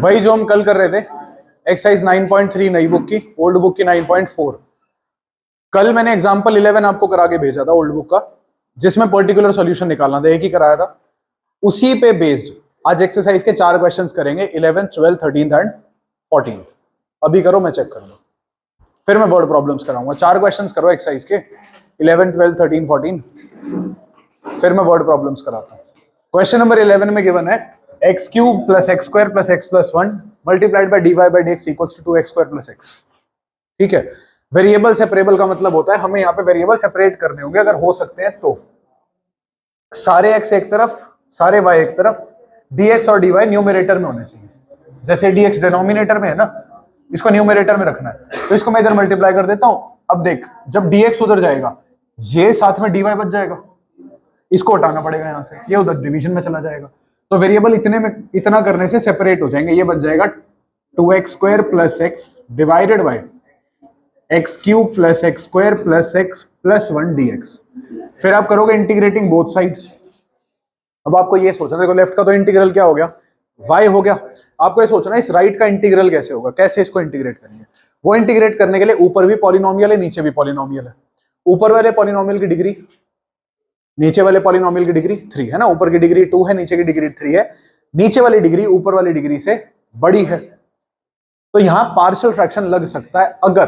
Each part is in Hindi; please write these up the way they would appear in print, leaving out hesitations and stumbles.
वही जो हम कल कर रहे थे, एक्सरसाइज 9.3 नई बुक की, ओल्ड बुक की 9.4। कल मैंने एग्जांपल 11 आपको करा के भेजा था ओल्ड बुक का, जिसमें पर्टिकुलर सॉल्यूशन निकालना था, एक ही कराया था। उसी पे बेस्ड आज एक्सरसाइज के 4 क्वेश्चंस करेंगे, 11th, 12th, 13th and 14th। अभी करो, मैं चेक कर लूँ, फिर मैं वर्ड प्रॉब्लम्स कराऊंगा। 4 क्वेश्चंस करो एक्सरसाइज के 11, 12, 13, 14, फिर मैं वर्ड प्रॉब्लम्स कराता हूँ। क्वेश्चन नंबर 11 में गिवन है X cube plus X square plus X plus 1 multiplied by D Y by D X equals to 2x square plus X. ठीक है, वेरिएबल सेपरेबल का मतलब होता है हमें यहाँ पे वेरिएबल सेपरेट करने होंगे, अगर हो सकते हैं तो। सारे x एक तरफ, सारे y एक तरफ, dx और dy न्यूमरेटर में होने चाहिए। जैसे dx डिनोमिनेटर में है ना, इसको न्यूमरेटर में रखना है, तो इसको मैं इधर मल्टीप्लाई कर देता हूं। अब देख, जब dx उधर जाएगा, ये साथ में dy बच जाएगा, इसको हटाना पड़ेगा यहां से, ये उधर डिवीजन में चला जाएगा। तो वेरिएबल इतने में इतना करने से सेपरेट हो जाएंगे। ये बन जाएगा 2x square plus X divided by x cube plus X square plus X plus 1 dx। फिर आप करोगे इंटीग्रेटिंग बोथ साइड्स। अब आपको ये सोचना, देखो लेफ्ट का तो इंटीग्रल क्या हो गया, y हो गया। आपको ये सोचना इस राइट का इंटीग्रल कैसे होगा, कैसे इसको इंटीग्रेट करेंगे। वो इंटीग्रेट करने के लिए ऊपर भी पॉलिनोमियल है, नीचे भी पॉलिनोमियल है। ऊपर वाले पॉलिनोमियल की डिग्री, नीचे वाले पॉलिनोमियल की डिग्री 3 है ना। ऊपर की डिग्री 2 है, नीचे की डिग्री 3 है। नीचे वाली डिग्री ऊपर वाली डिग्री से बड़ी है, तो यहां पार्शियल फ्रैक्शन लग सकता है अगर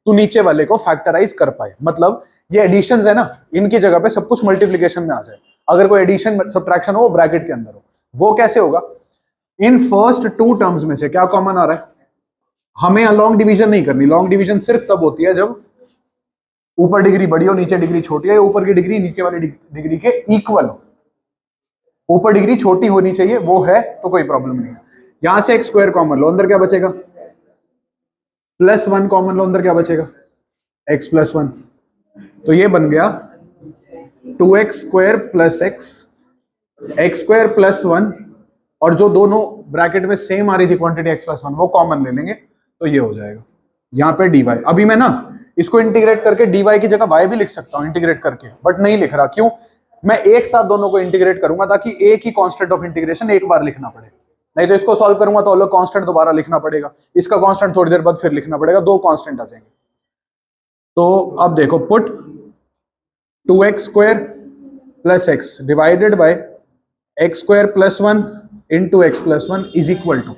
तू नीचे वाले को फैक्टराइज कर पाए। मतलब ये एडिशंस है ना, इनकी जगह पे सब कुछ मल्टीप्लिकेशन में आ जाए। अगर कोई एडिशन सब्ट्रैक्शन हो ब्रैकेट के अंदर हो, वो कैसे होगा, इन फर्स्ट 2 टर्म्स में से क्या कॉमन आ रहा है। हमें लॉन्ग डिवीजन नहीं करनी, लॉन्ग डिवीजन सिर्फ तब होती है जब ऊपर डिग्री बड़ी हो नीचे डिग्री छोटी है, ऊपर की डिग्री नीचे वाली डिग्री के इक्वल हो। ऊपर डिग्री छोटी होनी चाहिए, वो है तो कोई प्रॉब्लम नहीं है। यहां से एक्स स्क्वायर कॉमन लो, अंदर क्या बचेगा, प्लस 1 कॉमन लो, अंदर क्या बचेगा, एक्स प्लस 1। तो ये बन गया 2x square plus X square plus 1, और जो दोनों ब्रैकेट में सेम आ रही थी क्वांटिटी x प्लस 1 वो कॉमन ले लेंगे, तो ये हो जाएगा यहाँ पे dy। अभी मैं ना इसको इंटीग्रेट करके dy की जगह y भी लिख सकता हूँ इंटीग्रेट करके, बट नहीं लिख रहा। क्यों, मैं एक साथ दोनों को इंटीग्रेट करूंगा ताकि एक ही कांस्टेंट ऑफ इंटीग्रेशन एक बार लिखना पड़े। नहीं तो इसको सॉल्व करूंगा तो अलग कांस्टेंट दोबारा लिखना पड़ेगा, इसका कांस्टेंट थोड़ी देर बाद फिर लिखना पड़ेगा, 2 कांस्टेंट आ जाएंगे। तो अब देखो, put 2x square plus X divided by X square plus 1 into X plus 1 is equal to,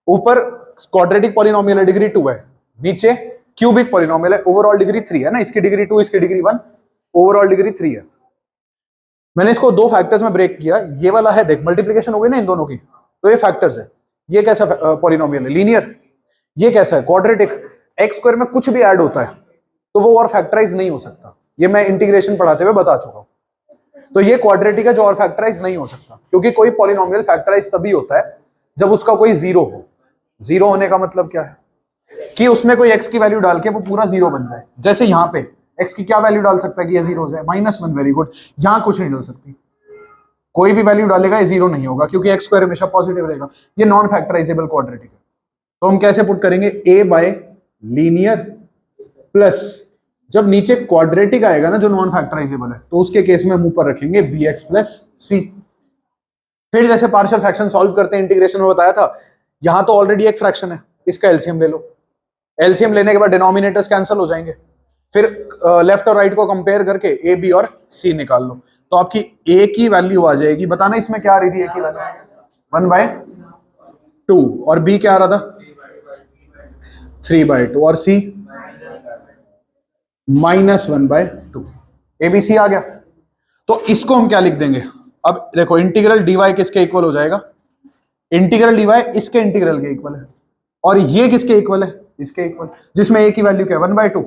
ऊपर क्वाड्रेटिक पॉलिनोमियल है डिग्री 2 है, नीचे क्यूबिक पॉलिनोमियल है ओवरऑल डिग्री 3 है ना। इसकी डिग्री 2, इसकी डिग्री 1, ओवरऑल डिग्री 3 है। मैंने इसको 2 फैक्टर्स में ब्रेक किया। ये वाला है, देख मल्टीप्लिकेशन हो गई ना इन दोनों की, तो ये फैक्टर्स है। ये कैसा पॉलिनोमियल है, लीनियर। ये कैसा है, क्वाड्रेटिक। एक्स स्क्वायर में कुछ भी ऐड होता है तो वो और फैक्टराइज नहीं हो सकता, ये मैं इंटीग्रेशन पढ़ाते हुए बता चुका हूं। तो ये क्वाड्रेटिक है जो और फैक्टराइज नहीं हो सकता, क्योंकि कोई पॉलिनोमियल फैक्टराइज तभी होता है जब उसका कोई जीरो हो। जीरो होने का मतलब क्या है कि उसमें कोई x की वैल्यू डाल के वो पूरा जीरो बन जाए। जैसे यहाँ पे x की क्या वैल्यू डाल सकता है कि ये जीरो हो जाए, -1। Very good. यहाँ कुछ नहीं डाल सकती, कोई भी वैल्यू डालेगा ये जीरो नहीं होगा, क्योंकि एक्स स्क्वायर हमेशा पॉजिटिव रहेगा। ये नॉन फैक्टराइजेबल क्वाड्रेटिक है। तो हम कैसे पुट करेंगे, a बाय लीनियर प्लस, जब नीचे क्वाड्रेटिक आएगा ना जो नॉन फैक्टराइजेबल है, तो उसके केस में हम ऊपर रखेंगे bx प्लस c। फिर जैसे पार्शियल फ्रैक्शन सॉल्व करते हैं, इंटीग्रेशन में बताया था, यहां तो ऑलरेडी एक फ्रैक्शन है, इसका एलसीएम ले लो। एलसीएम लेने के बाद डिनोमिनेटर्स कैंसिल हो जाएंगे। फिर लेफ्ट और राइट को कंपेयर करके a b और c निकाल लो, तो आपकी a की वैल्यू आ जाएगी। बताना इसमें क्या आ रही थी a की वैल्यू, 1/2, और b क्या आ रहा था, 3/2, और c -1/2। ABC आ गया। तो इसको हम क्या लिख देंगे, अब देखो इंटीग्रल dy किसके इक्वल हो जाएगा, इंटीग्रल dy इसके इंटीग्रल के इक्वल है, और ये किसके इक्वल है, इसके इक्वल, जिसमें a की वैल्यू क्या है, 1/2।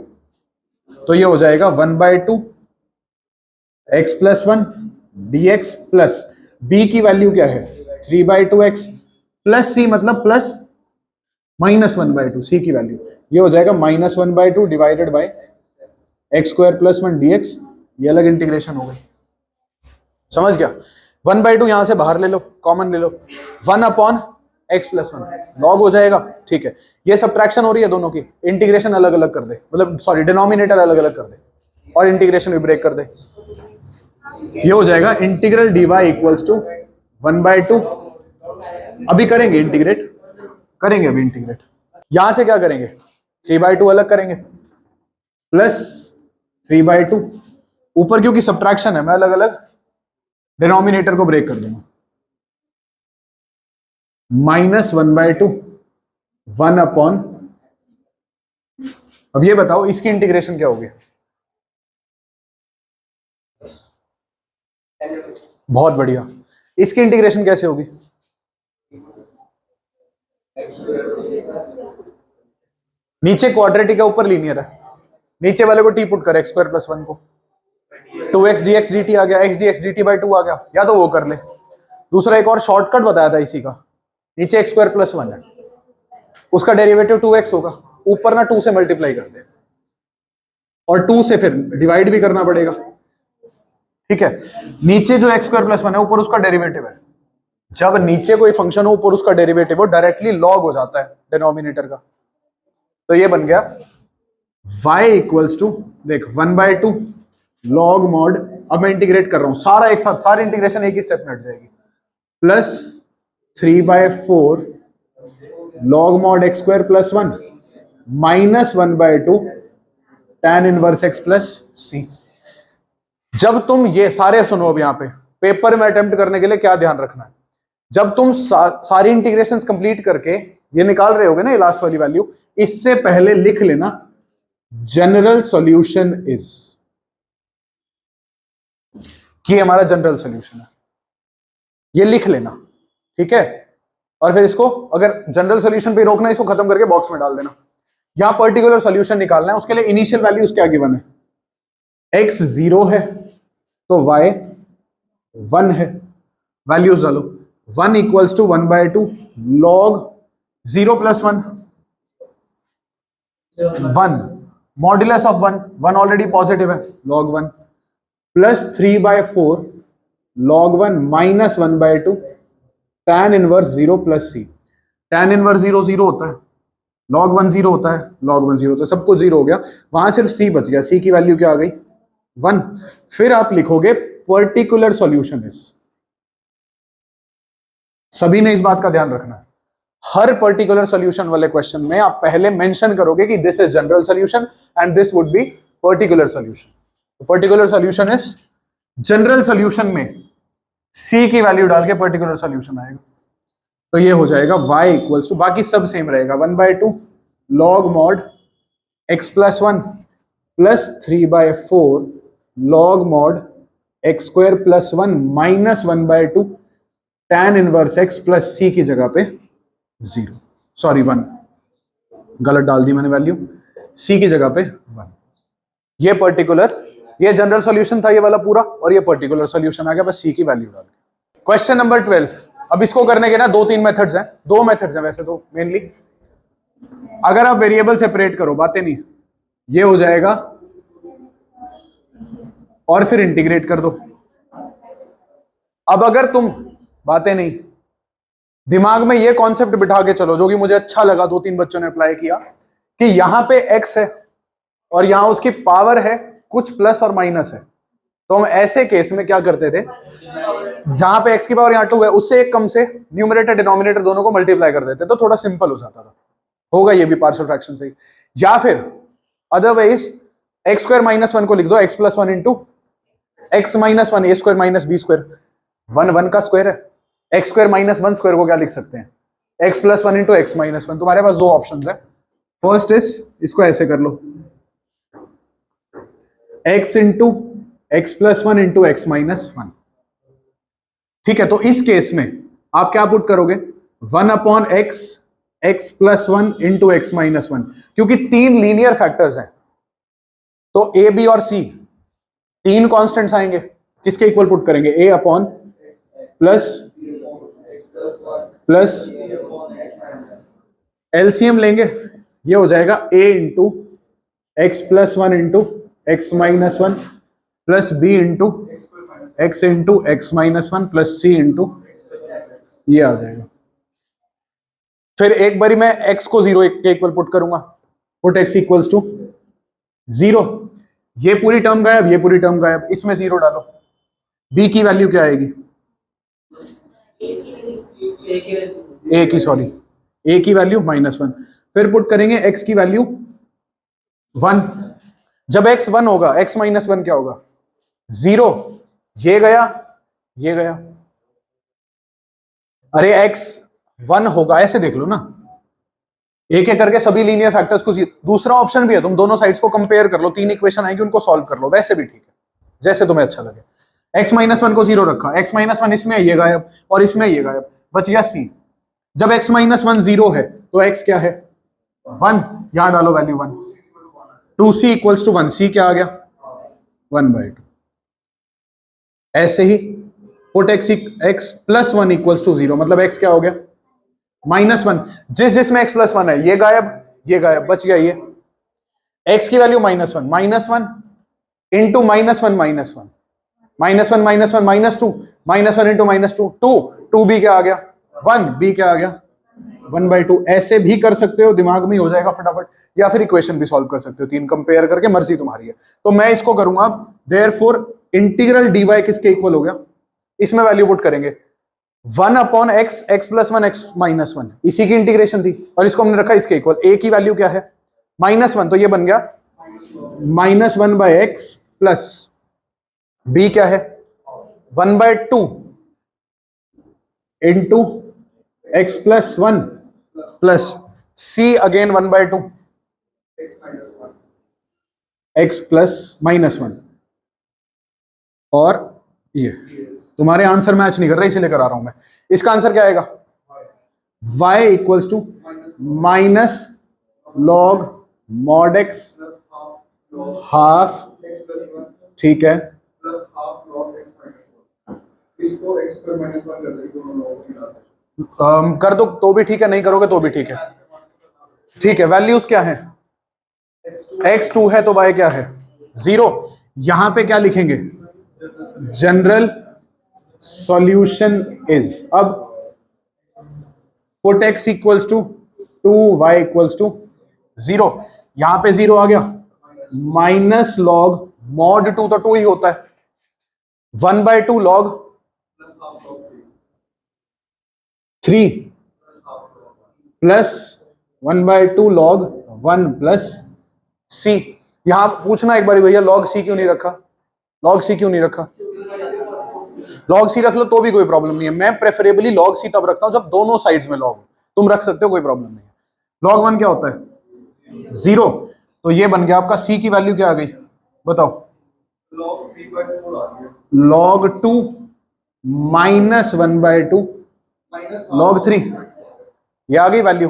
तो ये हो जाएगा 1/2 x plus 1 dx plus b की वैल्यू क्या है, 3/2x प्लस c, मतलब प्लस -1/2 c की वैल्यू। ये हो जाएगा -1/2 divided by X square plus 1 dx। ये अलग इंटीग्रेशन हो गई, समझ गया। 1/2 यहां से बाहर ले लो, कॉमन ले लो, 1/x प्लस 1 लॉग हो जाएगा। ठीक है, ये सब्ट्रैक्शन हो रही है दोनों की, इंटीग्रेशन अलग अलग कर दे, मतलब सॉरी डिनोमिनेटर अलग अलग कर दे और इंटीग्रेशन भी ब्रेक कर दे। ये हो जाएगा इंटीग्रल dy इक्वल्स टू 1/2। अभी करेंगे इंटीग्रेट, करेंगे अभी इंटीग्रेट। यहां से क्या करेंगे, 3/2 अलग करेंगे प्लस 3/2, ऊपर क्योंकि सब्ट्रैक्शन है मैं अलग अलग डिनोमिनेटर को ब्रेक कर दूंगा, -1/2 1/, अब ये बताओ इसकी इंटीग्रेशन क्या होगी। बहुत बढ़िया, इसकी इंटीग्रेशन कैसे होगी, नीचे क्वाड्रेटिक है ऊपर लीनियर है, नीचे वाले को टी पुट कर x² + 1 को 2x dx dt आ गया, x dx dt/2 आ गया, या तो वो कर ले। दूसरा एक और शॉर्टकट बताया था इसी का, नीचे x² + 1 है, उसका डेरिवेटिव 2x होगा, ऊपर ना 2 से मल्टीप्लाई कर दे और 2 से फिर डिवाइड भी करना पड़ेगा, ठीक है। नीचे जो x² + 1 है ऊपर उसका डेरिवेटिव है, जब नीचे कोई फंक्शन हो ऊपर उसका डेरिवेटिव हो डायरेक्टली लॉग हो जाता है डिनोमिनेटर का, तो ये बन गया y = देख 1/2 लॉग मॉड, अब मैं इंटीग्रेट कर रहा हूं सारा एक साथ, सारी इंटीग्रेशन एक ही स्टेप में हट जाएगी, plus 3/4 log mod x² + 1 -1/2 tan inverse x + c। जब तुम ये सारे सुनो, अब यहां पे पेपर में अटेम्प्ट करने के लिए क्या ध्यान रखना है, जब तुम सारी इंटीग्रेशंस कंप्लीट करके ये निकाल रहे होगे ना ये लास्ट वाली वैल्यू, इससे पहले लिख लेना जनरल सॉल्यूशन इज, कि हमारा जनरल सॉल्यूशन है, ये लिख लेना, ठीक है। और फिर इसको अगर जनरल सॉल्यूशन पे रोकना है इसको खत्म करके बॉक्स में डाल देना। यहां पर्टिकुलर सॉल्यूशन निकालना है, उसके लिए इनिशियल वैल्यूज क्या गिवन है, x 0 है तो y 1 है, वैल्यूज डालो 1 = 1/2 log 0 + 1 1 modulus of 1 already positive है log 1 plus 3/4 log 1 -1/2 tan inverse 0 + c। tan inverse 0 0 होता है, log 1 0 होता है, log 1 0 होता है, सब कुछ 0 हो गया, वहां सिर्फ c बच गया, c की वैल्यू क्या आ गई 1। फिर आप लिखोगे पर्टिकुलर सॉल्यूशन इज, सभी ने इस बात का ध्यान रखना है, हर पर्टिकुलर सॉल्यूशन वाले क्वेश्चन में आप पहले मेंशन करोगे कि this is general solution and this would be particular solution. तो particular solution is, general solution में c की वैल्यू डाल के पर्टिकुलर सॉल्यूशन आएगा, तो ये हो जाएगा y = बाकी सब सेम रहेगा 1/2 log mod x + 1 plus 3/4 log mod x² + 1 -1/2 tan inverse x + c की जगह पे 0, सॉरी 1 गलत डाल दी मैंने वैल्यू, c की जगह पे 1। ये पर्टिकुलर, ये जनरल सॉल्यूशन था ये वाला पूरा, और ये पर्टिकुलर सॉल्यूशन आ गया बस c की वैल्यू डाल के। क्वेश्चन नंबर 12, अब इसको करने के ना 2-3 मेथड्स हैं, 2 मेथड्स हैं वैसे तो मेनली। अगर आप वेरिएबल सेपरेट करो, बातें नहीं, ये हो जाएगा और फिर इंटीग्रेट कर दो। अब अगर तुम, बातें नहीं, दिमाग में ये कॉन्सेप्ट बिठा के चलो जो कि मुझे अच्छा लगा, 2-3 बच्चों ने अप्लाई किया, कि यहां पे x है और यहां उसकी पावर है कुछ प्लस और माइनस है, तो हम ऐसे केस में क्या करते थे, जहां पे x की पावर यहां 2 है उससे एक कम से न्यूमरेटर डिनोमिनेटर दोनों को मल्टीप्लाई कर देते, तो थोड़ा सिंपल हो जाता था, होगा ये भी पार्शियल फ्रैक्शन से ही। या फिर अदरवाइज x² - 1 को लिख दो x + 1 × x - 1 a² - b², 1 1 का स्क्वायर है, x² - 1 स्क्वायर को क्या लिख सकते हैं, x + 1 × x - 1। तुम्हारे पास 2 ऑप्शंस है, फर्स्ट इज, इसको ऐसे कर लो x × x + 1 × x - 1, ठीक है। तो इस केस में आप क्या पुट करोगे, 1/x x + 1 × x - 1, क्योंकि 3 लीनियर फैक्टर्स हैं तो a b और c 3 कांस्टेंट्स आएंगे, किसके इक्वल पुट करेंगे, a/ प्लस एलसीएम लेंगे, ये हो जाएगा a × x + 1 × x - 1 plus b × x × x - 1 plus c × ये आ जाएगा। फिर एक बारी मैं x को 0 के इक्वल पुट करूंगा, पुट x = 0, ये पूरी टर्म गायब, ये पूरी टर्म गायब, इसमें 0 डालो, b की वैल्यू क्या आएगी, a की, सॉरी ए की वैल्यू -1, फिर पुट करेंगे x की वैल्यू 1। जब x 1 होगा, x -1 क्या होगा? 0। ये गया, ये गया। अरे x 1 होगा, ऐसे देख लो ना, एक एक करके सभी लीनियर फैक्टर्स को। दूसरा ऑप्शन भी है, तुम दोनों साइड्स को कंपेयर कर लो, 3 इक्वेशन आएगी, उनको सॉल्व कर लो, वैसे भी ठीक है, जैसे तुम्हें अच्छा लगे। x -1 को 0 रखा, x -1 इसमें ये गायब और इसमें ये गायब, बच गया c। जब x -1 0 है तो x क्या है? 1। यहां डालो value 1। 2c equals to 1, c क्या आ गया? 1/2। ऐसे ही put x plus 1 equals to 0, मतलब x क्या हो गया? -1। जिसमें x प्लस 1 है, ये गायब, ये गायब, बच गया ये। x की वैल्यू -1, -1 इंटू -1 -1 -1 -1 -2 -1 इंटू -2 2 b क्या आ गया? 1। b क्या आ गया? 1/2। ऐसे भी कर सकते हो, दिमाग में हो जाएगा फटाफट, या फिर इक्वेशन भी सॉल्व कर सकते हो, 3 कंपेयर करके, मर्जी तुम्हारी है। तो मैं इसको करूंगा, देयरफॉर इंटीग्रल dy किसके इक्वल हो गया? इसमें वैल्यू पुट करेंगे 1/x, x प्लस 1 x -1, इसी की इंटीग्रेशन थी, और इसको हमने रखा इसके इक्वल। a की वैल्यू क्या है? -1, तो ये बन गया -1/x प्लस b क्या है? 1/2 into x plus 1 plus c again 1/2 x plus -1। और ये तुम्हारे आंसर मैच नहीं कर रहे, इसीलिए करा रहा हूं मैं। इसका आंसर क्या आएगा? y equals to minus log mod x half, ठीक है, इसको x पर -1 कर दे, दोनों लॉग कर दो तो भी ठीक है, नहीं करोगे तो भी ठीक है। ठीक है, वैल्यूज क्या है? x2 है तो y क्या है? 0। यहां पे क्या लिखेंगे? जनरल सॉल्यूशन इज, अब put x equals to 2, y equals to 0। यहां पे 0 आ गया, माइनस लॉग मॉड 2 तो 2 ही होता है, 1/2 log 3 plus 1/2 log 1 plus c। यहां पूछना एक बार भैया, लॉग c क्यों नहीं रखा? लॉग c क्यों नहीं रखा? लॉग c रख लो तो भी कोई प्रॉब्लम नहीं है, मैं प्रेफरेबली लॉग c तब रखता हूं जब दोनों साइड्स में लॉग, तुम रख सकते हो, कोई प्रॉब्लम नहीं है। लॉग 1 क्या होता है? 0। तो ये बन गया आपका, c की वैल्यू क्या आ गई बताओ? लॉग 2 माइनस 1/2 लॉग 3, ये आ गई वैल्यू।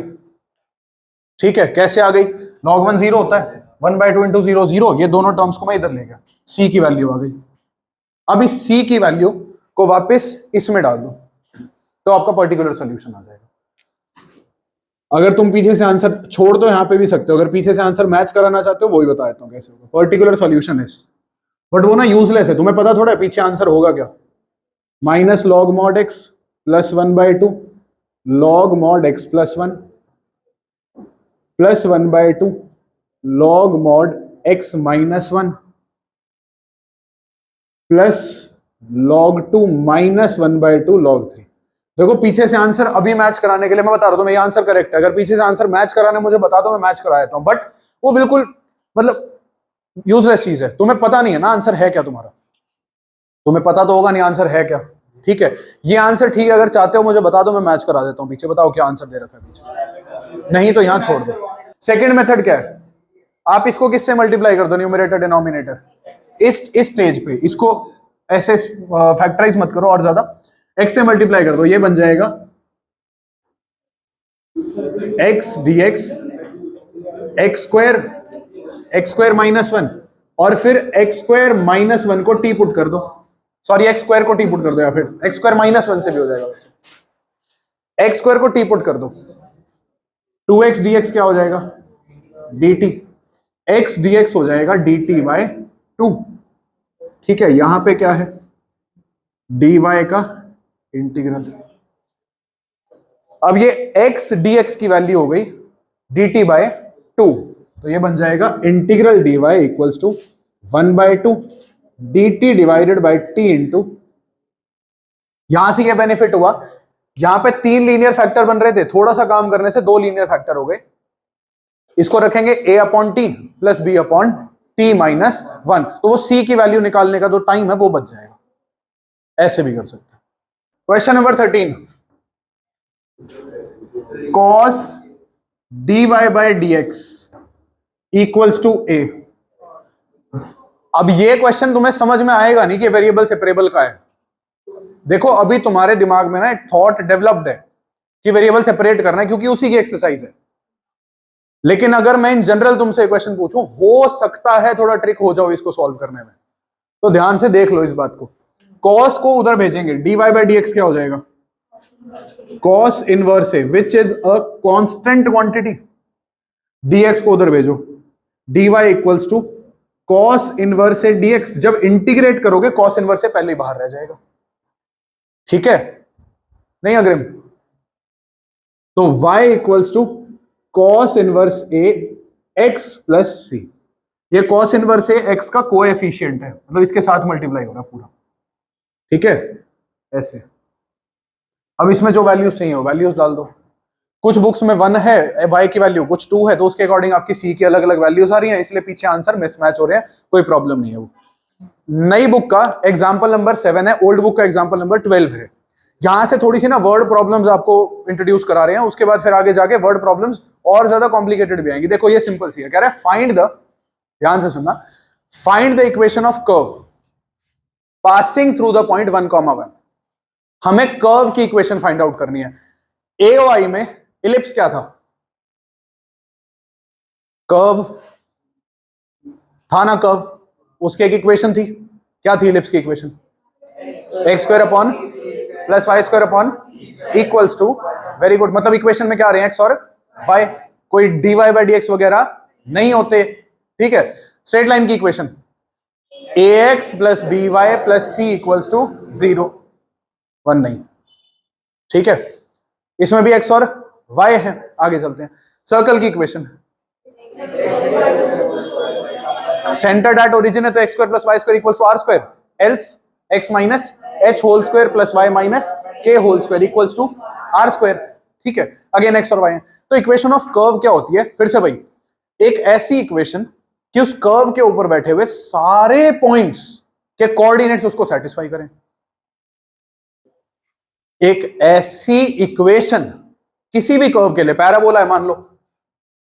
ठीक है, कैसे आ गई? log 1 0 होता है, 1/2 इंटू 0 0, ये दोनों टर्म्स को मैं इधर ले गया, c की वैल्यू आ गई। अब इस c की वैल्यू को वापस इसमें डाल दो तो आपका पर्टिकुलर सॉल्यूशन आ जाएगा। अगर तुम पीछे से आंसर छोड़ दो, यहां पे भी सकते हो, अगर पीछे से आंसर मैच कराना चाहते हो वही बता देता हूं कैसे होगा। पर्टिकुलर सॉल्यूशन इज, बट वो ना यूजलेस है, तुम्हें पता थोड़ा है पीछे आंसर होगा क्या? Minus log mod x plus 1/2 log mod x plus 1 plus 1/2 log mod x minus 1 plus log 2 minus 1/2 log 3। देखो पीछे से आंसर अभी मैच कराने के लिए मैं बता रहा हूं, ये आंसर करेक्ट है। अगर पीछे से आंसर मैच कराने मुझे बता दो, मैं मैच करा देता हूं, बट वो बिल्कुल मतलब यूजलेस चीज है, तुम्हें पता नहीं है ना आंसर है क्या तुम्हारा, तुम्हें पता तो होगा नहीं आंसर है क्या। ठीक है, ये आंसर ठीक है, अगर चाहते हो मुझे बता दो, मैं मैच करा देता हूं पीछे, बताओ क्या आंसर दे रखा है पीछे, नहीं तो यहां छोड़ दो। सेकेंड मेथड क्या है? आप इसको किससे मल्टीप्लाई कर दो, न्यूमरेटर डिनोमिनेटर, इस स्टेज पे इसको ऐसे फैक्टराइज मत करो और ज्यादा, x से मल्टीप्लाई कर दो, ये बन जाएगा x dx x square minus 1, और फिर x स्क्वायर माइनस 1 को टी पुट कर दो, सॉरी x स्क्वायर को टी पुट कर दो, या फिर x स्क्वायर माइनस 1 से भी हो जाएगा वैसे, x स्क्वायर को टी पुट कर दो, 2x dx क्या हो जाएगा? dt, x dx हो जाएगा dt बाय 2। ठीक है, यहां पे क्या है? dy का इंटीग्रल। अब ये x dx की वैल्यू हो गई dt बाय 2, तो ये बन जाएगा integral dy equals to 1/2 dt divided by t into, यहां से ये बेनिफिट हुआ यहां पे 3 लीनियर फैक्टर बन रहे थे, थोड़ा सा काम करने से 2 लीनियर फैक्टर हो गए। इसको रखेंगे a upon T plus B upon T minus 1, तो वो c की वैल्यू निकालने का जो टाइम है वो बच जाएगा। ऐसे भी कर सकते हैं। Question number 13, cos dy by dx equals to a। अब ये क्वेश्चन तुम्हें समझ में आएगा नहीं कि वेरिएबल सेपरेबल का है। देखो अभी तुम्हारे दिमाग में ना एक थॉट डेवलप्ड है कि वेरिएबल सेपरेट करना है, क्योंकि उसी की एक्सरसाइज है। लेकिन अगर मैं इन जनरल तुमसे क्वेश्चन पूछूं, हो सकता है थोड़ा ट्रिक हो जाओ इसको सॉल्व करने में, तो ध्यान से देख लो इस बात को। cos को उधर भेजेंगे, dy बाय dx क्या हो जाएगा, cos इनवर्स है which is a constant quantity, dx को उधर भेजो, dy equals to cos inverse है dx। जब इंटीग्रेट करोगे cos इनवर्स से पहले ही बाहर रह जाएगा। ठीक है, नहीं अग्रिम? तो y equals to cos inverse a x plus c। ये cos इनवर्स a x का कोएफिशिएंट है, मतलब इसके साथ मल्टीप्लाई हो रहा है पूरा। ठीक है, ऐसे। अब इसमें जो वैल्यूज चाहिए हो वैल्यूज डाल दो। कुछ बुक्स में 1 है y की वैल्यू, कुछ 2 है, तो उसके अकॉर्डिंग आपकी c की अलग अलग वैल्यूज आ रही हैं, इसलिए पीछे आंसर मिसमैच हो रहे हैं, कोई प्रॉब्लम नहीं है वो। नई बुक का एग्जाम्पल नंबर 7 है, ओल्ड बुक का एग्जाम्पल नंबर 12 है। जहां से थोड़ी सी ना वर्ड प्रॉब्लम्स आपको इंट्रोड्यूस करा रहे हैं, उसके बाद फिर आगे जाके वर्ड प्रॉब्लम्स और ज्यादा कॉम्प्लिकेटेड भी आएंगी। देखो ये सिंपल सी है, कह रहा है फाइंड द, ध्यान से सुनना, find the equation of curve passing through the point 1,1। हमें कर्व की इक्वेशन फाइंड आउट करनी है। AOI में इलिप्स क्या था, कर्व था ना, कर्व, उसकी एक इक्वेशन थी, क्या थी इलिप्स की equation, X square upon plus Y square upon equals to, very good, मतलब इक्वेशन में क्या आ रहे हैं, एक्स और वाई, कोई dy बाई dx वगैरह नहीं होते। ठीक है, स्ट्रेट लाइन की equation ax plus B Y plus C equals to 0, 1 नहीं। ठीक है, इसमें भी x और y है। आगे चलते हैं, सर्कल की इक्वेशन, सेंटर्ड एट ओरिजिन है तो x square plus Y square equals to r square, else x minus h whole square plus y minus k whole square equals to r square. ठीक है, अगेन एक्स और वाई है। तो इक्वेशन ऑफ कर्व क्या होती है, फिर से भाई, एक ऐसी इक्वेशन कि उस कर्व के ऊपर बैठे हुए सारे पॉइंट्स के कोऑर्डिनेट्स उसको सेटिस्फाई करें। एक ऐसी इक्वेशन किसी भी कर्व के लिए, पैराबोला है मान लो,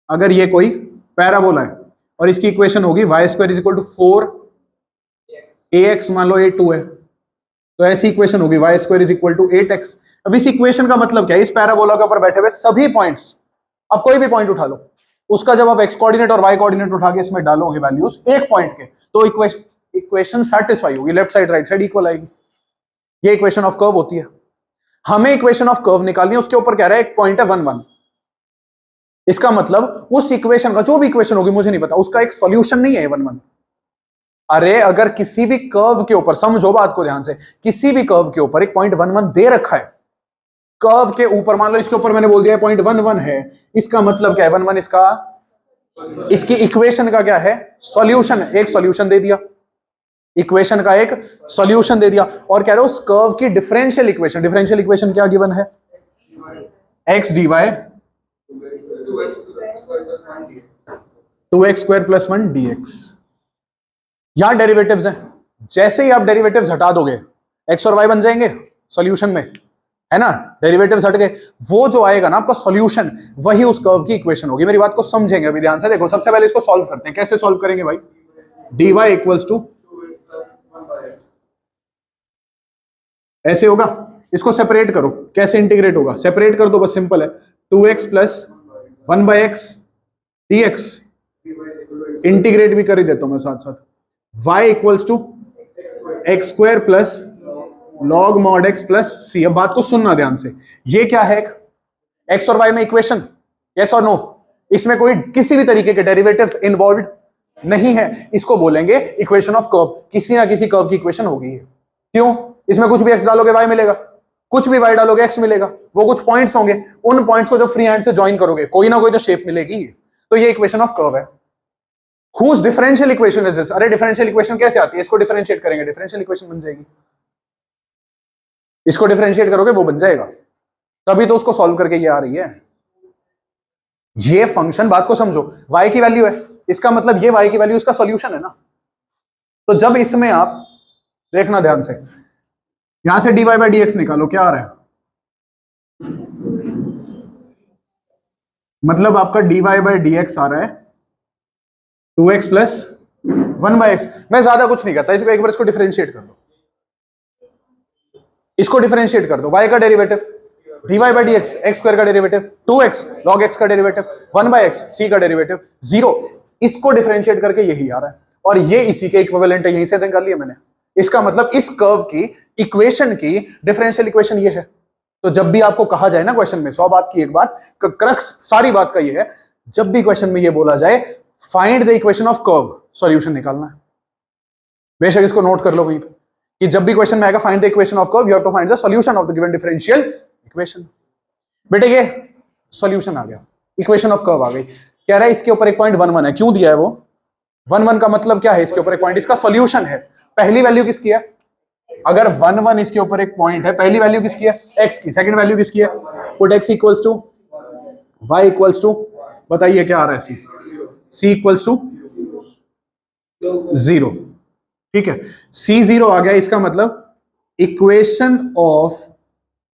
अगर ये कोई पैराबोला है और इसकी इक्वेशन होगी Y square is equal to 4ax, मान लो a2 है, तो ऐसी इक्वेशन होगी Y square is equal to 8x। अब इस इक्वेशन का मतलब क्या है, इस पैराबोला के ऊपर बैठे हुए सभी पॉइंट्स, अब कोई भी पॉइंट उठा लो, उसका जब आप एक्स कोऑर्डिनेट और वाई कोऑर्डिनेट उठा के इसमें डालोगे वैल्यूज एक पॉइंट के, तो इक्वेशन सेटिस्फाई होगी, left side right side equal आएगी। ये इक्वेशन ऑफ कर्व होती है। हमें इक्वेशन ऑफ कर्व निकालनी है, उसके ऊपर कह रहा है एक पॉइंट है 1, 1। इसका मतलब उस इक्वेशन का, जो भी इक्वेशन होगी मुझे नहीं पता, उसका एक सॉल्यूशन नहीं है 1, 1। अरे अगर किसी भी कर्व के ऊपर, समझो बात को ध्यान से, किसी भी कर्व के ऊपर एक पॉइंट 1, 1 दे रखा है, कर्व के ऊपर मान लो इसके ऊपर मैंने बोल दिया पॉइंट 1, 1 है, इसका मतलब क्या है 1, 1 इसका, इसकी इक्वेशन का क्या है, सॉल्यूशन, एक सॉल्यूशन दे दिया, इक्वेशन का एक सॉल्यूशन दे दिया। और कह रहे हो उस कर्व की डिफरेंशियल इक्वेशन, डिफरेंशियल इक्वेशन क्या गिवन है, X D Y 2x square plus 1 dx। यहां डेरिवेटिव्स हैं, जैसे ही आप डेरिवेटिव्स हटा दोगे x और y बन जाएंगे सॉल्यूशन में, है ना, डेरिवेटिव्स हट गए, वो जो आएगा ना आपका सॉल्यूशन, वही उस कर्व की इक्वेशन होगी। मेरी बात को समझेंगे अभी ध्यान से, देखो सबसे पहले इसको सॉल्व करते हैं। कैसे सॉल्व करेंगे भाई, dy इक्वल्स टू, ऐसे होगा, इसको सेपरेट करो, कैसे इंटीग्रेट होगा, सेपरेट कर दो बस, सिंपल है, 2x plus 1/x dx, integrate भी कर ही देता हूं मैं साथ साथ, y equals to x square plus log mod x plus c। अब बात को सुनना ध्यान से, ये क्या है, x और y में इक्वेशन, यस और नो, इसमें कोई किसी भी तरीके के डेरिवेटिव्स इन्वॉल्व नहीं है, इसको बोलेंगे इक्वेशन ऑफ कर्व। किसी ना किसी कर्व की इक्वेशन होगी है, क्यों, इसमें कुछ भी x डालोगे y मिलेगा, कुछ भी y डालोगे x मिलेगा, वो कुछ पॉइंट्स होंगे, उन पॉइंट्स को जब फ्री हैंड से ज्वाइन करोगे कोई ना कोई तो शेप मिलेगी, तो ये इक्वेशन ऑफ कर्व है। Whose differential equation is this? अरे डिफरेंशियल इक्वेशन कैसे आती है, इसको डिफरेंशिएट करेंगे, डिफरेंशियल इक्वेशन बन जाएगी, इसको डिफरेंशिएट करोगे वो बन जाएगा। तभी तो उसको सॉल्व करके ये आ रही है। ये फंक्शन, बात को समझो, y की वैल्यू है, इसका मतलब ये y की वैल्यू इसका सॉल्यूशन है ना। तो जब इसमें आप देखना ध्यान से, यहां से dy बाई डी एक्स निकालो, क्या आ रहा है, मतलब आपका dy बाई डी एक्स आ रहा है 2x प्लस 1/x। मैं ज्यादा कुछ नहीं करता, इसको एक बार इसको डिफरेंशिएट कर दो, इसको डिफरेंशिएट कर दो, y का derivative dy by D x, x square का डेरिवेटिव 2x log x का डेरिवेटिव 1/x, c का डेरिवेटिव 0, इसको डिफरेंशिएट करके यही आ रहा है, और ये इसी के इक्विवेलेंट है, यहीं से निकाल लिया मैंने। इसका मतलब इस कर्व की इक्वेशन की डिफरेंशियल इक्वेशन ये है। तो जब भी आपको कहा जाए ना क्वेश्चन में, 100 बात की एक बात, क्रक्स सारी बात का ये है, जब भी क्वेश्चन में ये बोला जाए find the equation of curve, solution निकालना है। बेशक इसको नोट कर लो वहीं पे कि जब भी क्वेश्चन में आएगा find the equation of curve, you have to find the solution of the given differential equation. बेटे ये सॉल्यूशन आ गया, इक्वेशन ऑफ कर्व आ गई। कह रहा है इसके ऊपर एक पॉइंट 1 1 है, क्यों दिया है वो 1 1 का मतलब क्या है, इसके ऊपर एक पॉइंट, इसका सॉल्यूशन है। पहली वैल्यू किसकी है, अगर 1 1 इसके ऊपर एक पॉइंट है, पहली वैल्यू किसकी है, x की, सेकंड वैल्यू किसकी है, put x equals to y equals to, बताइए क्या आ रहा है, c इक्वल्स टू 0, ठीक है, c 0 आ गया, इसका मतलब इक्वेशन ऑफ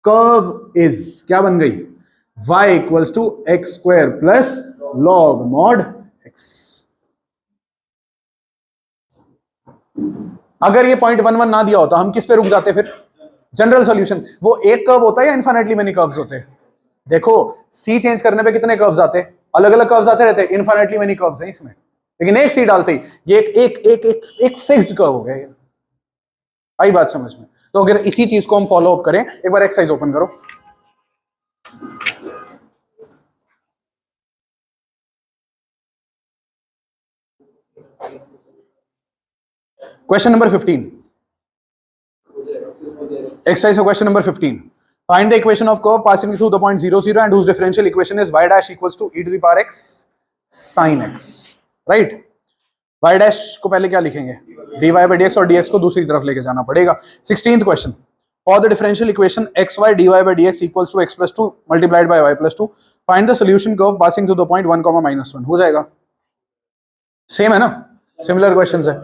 कर्व इज क्या बन गई, y equals to x square plus log mod x। अगर ये पॉइंट 1 1 ना दिया होता हम किस पे रुक जाते फिर, जनरल सॉल्यूशन। वो एक कर्व होता है या इनफाइनाइटली मेनी कर्व्स होते हैं, देखो सी चेंज करने पे कितने कर्व्स आते हैं, अलग अलग कर्व्स आते रहते हैं, इनफाइनाइटली मेनी कर्व्स हैं इसमें, लेकिन एक सी डालते ही ये एक फिक्स्ड कर्व हो गया ये। आई बात समझ में। तो अगर इसी चीज को हम फॉलो अप करें, एक बार एक्सरसाइज ओपन करो, question number 15, exercise of question number 15, find the equation of curve passing through the point 0 0 and whose differential equation is y dash equals to e to the power x sin x, right। y dash को पहले क्या लिखेंगे, dy by dx, और dx को दूसरी तरफ लेके जाना पड़ेगा। 16th question, for the differential equation xy dy by dx equals to x plus 2 multiplied by y plus 2, find the solution curve passing through the point 1, -1। हो जाएगा, सेम है ना, सिमिलर क्वेश्चंस है।